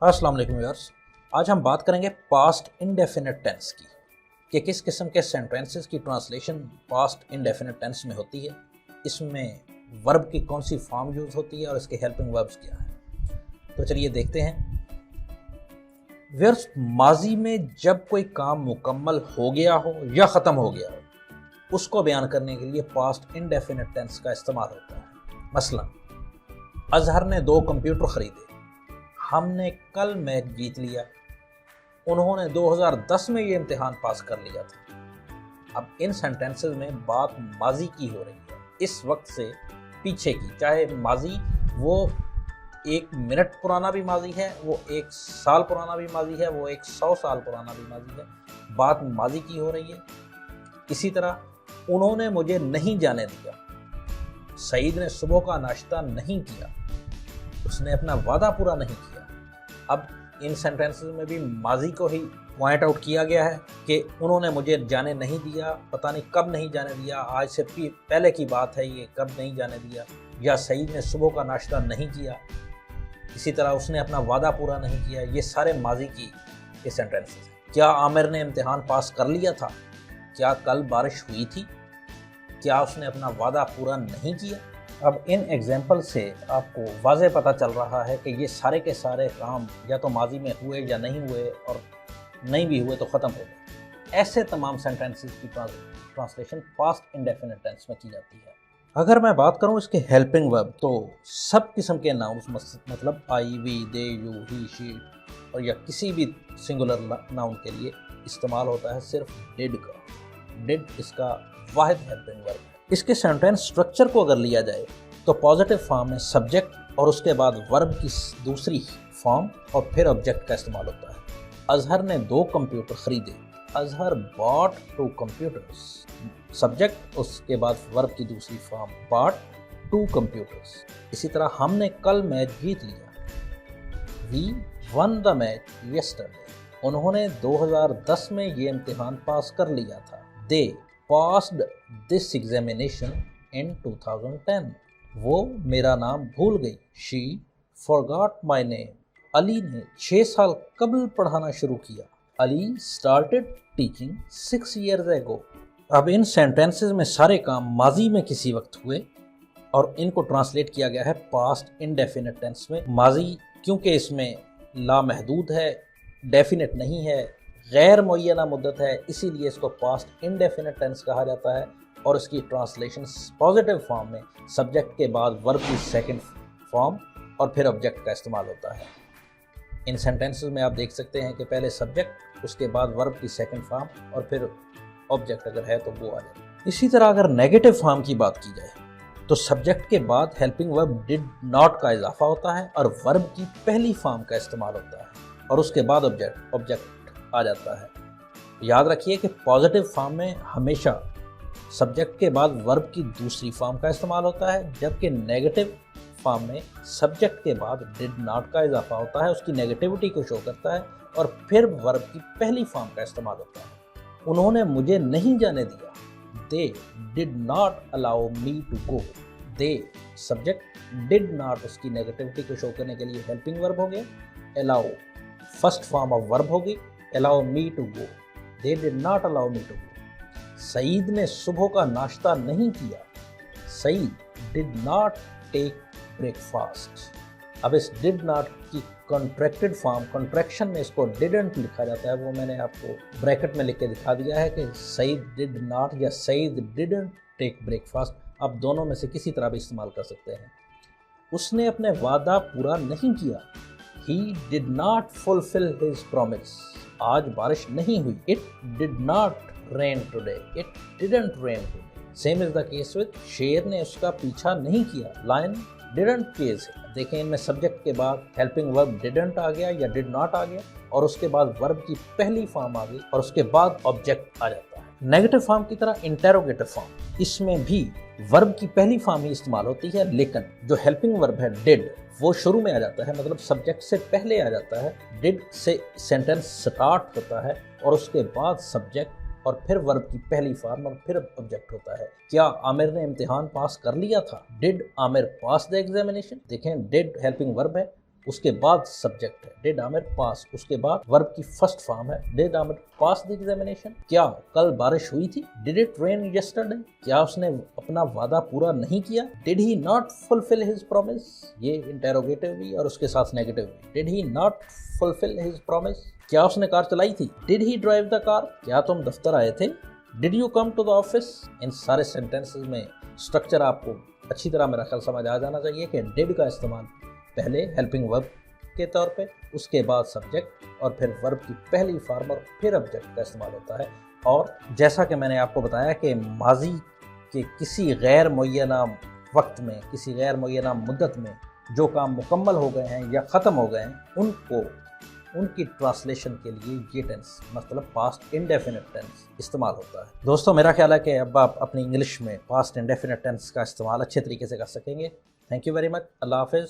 अस्सलाम वालेकुम व्यूअर्स। आज हम बात करेंगे पास्ट इंडेफिनिट टेंस की कि किस किस्म के सेंटेंसेस की ट्रांसलेशन पास्ट इंडेफिनिट टेंस में होती है, इसमें वर्ब की कौन सी फॉर्म यूज़ होती है और इसके हेल्पिंग वर्ब्स क्या हैं। तो चलिए देखते हैं। व्यूअर्स, माजी में जब कोई काम मुकम्मल हो गया हो या ख़त्म हो गया हो, उसको बयान करने के लिए पास्ट इंडेफिनिट टेंस का इस्तेमाल होता है। मसलन, अजहर ने 2 कंप्यूटर ख़रीदे, हमने कल मैच जीत लिया, उन्होंने 2010 में ये इम्तिहान पास कर लिया था। अब इन सेंटेंसेस में बात माजी की हो रही है, इस वक्त से पीछे की। चाहे माजी वो 1 मिनट पुराना भी माजी है, वो 1 साल पुराना भी माजी है, वो 100 साल पुराना भी माजी है, बात माजी की हो रही है। इसी तरह उन्होंने मुझे नहीं जाने दिया, सईद ने सुबह का नाश्ता नहीं किया, उसने अपना वादा पूरा नहीं किया। अब इन सेंटेंसेस में भी माजी को ही पॉइंट आउट किया गया है कि उन्होंने मुझे जाने नहीं दिया, पता नहीं कब नहीं जाने दिया, आज से पहले की बात है ये, कब नहीं जाने दिया। या सईद ने सुबह का नाश्ता नहीं किया, इसी तरह उसने अपना वादा पूरा नहीं किया। ये सारे माजी की ये सेंटेंसेस हैं। क्या आमिर ने इम्तिहान पास कर लिया था? क्या कल बारिश हुई थी? क्या उसने अपना वादा पूरा नहीं किया? अब इन एग्जाम्पल से आपको वाज़े पता चल रहा है कि ये सारे के सारे काम या तो माजी में हुए या नहीं हुए, और नहीं भी हुए तो ख़त्म हो गए। ऐसे तमाम सेंटेंसेस की ट्रांसलेशन पास्ट इंडेफिनिट टेंस में की जाती है। अगर मैं बात करूँ इसके हेल्पिंग वर्ब, तो सब किस्म के नाउन्स, मतलब I, we, they, you, he, she, और या किसी भी सिंगुलर नाउन के लिए इस्तेमाल होता है सिर्फ डिड का। डिड इसका वाहिद हेल्पिंग वर्ब है। इसके सेंटेंस स्ट्रक्चर को अगर लिया जाए तो पॉजिटिव फॉर्म में सब्जेक्ट और उसके बाद वर्ब की दूसरी फॉर्म और फिर ऑब्जेक्ट का इस्तेमाल होता है। अजहर ने 2 कंप्यूटर खरीदे, अजहर बॉट 2 कंप्यूटर्स, सब्जेक्ट उसके बाद वर्ब की दूसरी फॉर्म बॉट 2 कंप्यूटर्स। इसी तरह हमने कल मैच जीत लिया, we won the match yesterday, उन्होंने 2010 में ये इम्तिहान पास कर लिया था, दे passed this examination in 2010, वो मेरा नाम भूल गई, she forgot my name, Ali ने 6 साल कबल पढ़ाना शुरू किया, Ali started teaching 6 years ago। अब इन सेंटेंसेस में सारे काम माजी में किसी वक्त हुए और इनको ट्रांसलेट किया गया है पास्ट इंडेफिनिट टेंस में। माजी क्योंकि इसमें लामहदूद है, डेफिनेट नहीं है, गैर मुय्यना मुद्दत है, इसीलिए इसको पास्ट इंडेफिनिट टेंस कहा जाता है। और इसकी ट्रांसलेशन पॉजिटिव फॉर्म में सब्जेक्ट के बाद वर्ब की सेकंड फॉर्म और फिर ऑब्जेक्ट का इस्तेमाल होता है। इन सेंटेंसेस में आप देख सकते हैं कि पहले सब्जेक्ट, उसके बाद वर्ब की सेकंड फॉर्म और फिर ऑब्जेक्ट अगर है तो वो आ जाए। इसी तरह अगर नेगेटिव फॉर्म की बात की जाए तो सब्जेक्ट के बाद हेल्पिंग वर्ब डिड नॉट का इजाफा होता है और वर्ब की पहली फॉर्म का इस्तेमाल होता है और उसके बाद ऑब्जेक्ट आ जाता है। याद रखिए कि पॉजिटिव फॉर्म में हमेशा सब्जेक्ट के बाद वर्ब की दूसरी फॉर्म का इस्तेमाल होता है, जबकि नेगेटिव फॉर्म में सब्जेक्ट के बाद डिड नॉट का इजाफा होता है, उसकी नेगेटिविटी को शो करता है, और फिर वर्ब की पहली फॉर्म का इस्तेमाल होता है। उन्होंने मुझे नहीं जाने दिया, they did not allow me to go, the subject, did not उसकी नेगेटिविटी को शो करने के लिए हेल्पिंग वर्ब हो गया, allow first form of verb होगी, allow me to go, they did not allow me to go। Saeed ने सुबह का नाश्ता नहीं किया, Saeed did not take breakfast। अब इस did not की कॉन्ट्रैक्टेड फॉर्म, कॉन्ट्रैक्शन में इसको didn't लिखा जाता है, वो मैंने आपको ब्रैकेट में लिख के दिखा दिया है कि सईद did not या सईद didn't take breakfast। आप दोनों में से किसी तरह भी इस्तेमाल कर सकते हैं। उसने अपने वादा पूरा नहीं किया, he did not fulfill his promise। आज बारिश नहीं हुई, it did not rain today, it didn't rain today। Same is the case with शेर ने उसका पीछा नहीं किया, lion didn't chase him। देखें, इनमें सब्जेक्ट के बाद हेल्पिंग वर्ब didn't आ गया या did not आ गया, और उसके बाद वर्ब की पहली फॉर्म आ गई और उसके बाद ऑब्जेक्ट आ जाता है। नेगेटिव फॉर्म की तरह इंटेरोगेटिव फॉर्म, इसमें भी वर्ब की पहली फॉर्म ही इस्तेमाल होती है, लेकिन जो हेल्पिंग वर्ब है डिड, वो शुरू में आ जाता है, मतलब सब्जेक्ट से पहले आ जाता है। डिड से सेंटेंस स्टार्ट होता है और उसके बाद सब्जेक्ट और फिर वर्ब की पहली फॉर्म और फिर ऑब्जेक्ट होता है। क्या आमिर ने इम्तिहान पास कर लिया था? Did Aamir pass the examination? देखें, डिड हेल्पिंग वर्ब है, اس کے بعد سبجیکٹ ہے ڈیڈ عامر پاس، اس کے بعد ورب کی فرسٹ فارم ہے did Aamir pass the examination. کیا کل بارش ہوئی تھی؟ Did it rain yesterday? کیا اس نے اپنا وعدہ پورا نہیں کیا؟ Did he not fulfil his promise? یہ انٹیروگیٹو بھی اور اس کے ساتھ نیگیٹو بھی. Did he not fulfil his promise? کیا اس نے کار چلائی تھی؟ Did he drive the car? کیا تم دفتر آئے تھے؟ Did you come to the office? ان سارے سینٹینسز میں اسٹرکچر آپ کو اچھی طرح میرا خیال سمجھ آ جانا چاہیے کہ ڈیڈ کا استعمال پہلے ہیلپنگ ورب کے طور پہ، اس کے بعد سبجیکٹ، اور پھر ورب کی پہلی فارم اور پھر آبجیکٹ کا استعمال ہوتا ہے. اور جیسا کہ میں نے آپ کو بتایا کہ ماضی کے کسی غیر معینہ وقت میں، کسی غیر معینہ مدت میں جو کام مکمل ہو گئے ہیں یا ختم ہو گئے ہیں، ان کی ٹرانسلیشن کے لیے یہ ٹینس مطلب پاسٹ انڈیفینٹ ٹینس استعمال ہوتا ہے. دوستو میرا خیال ہے کہ اب آپ اپنی انگلش میں پاسٹ انڈیفینٹ ٹینس کا استعمال اچھے طریقے سے کر سکیں گے. Thank you very much. اللہ حافظ.